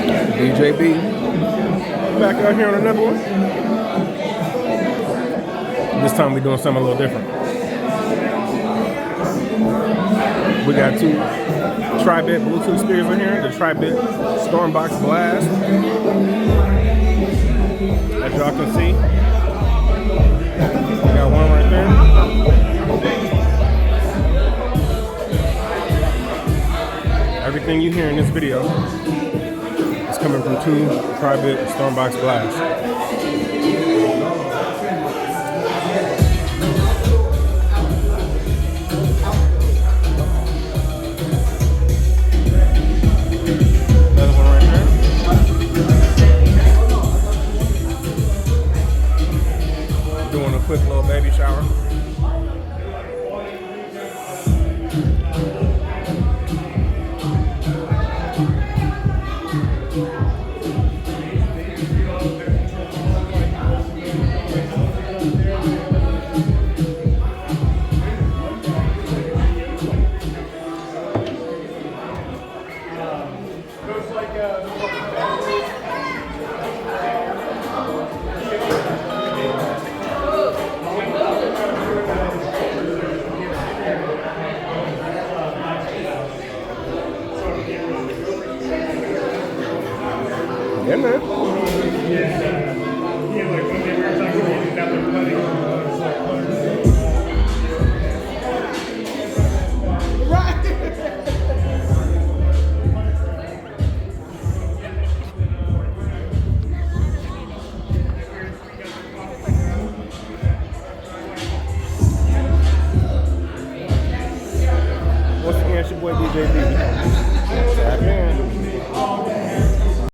DJB. Back out here on another one. This time we're doing something a little different. We got two Tribit Bluetooth speakers in here. The Tribit StormBox Blast. As y'all can see, we got one right there. Everything you hear in this video is coming from two Tribit StormBox Blast. Quick little baby shower. Yeah, man. Yeah, like one day we were talking about getting out there putting.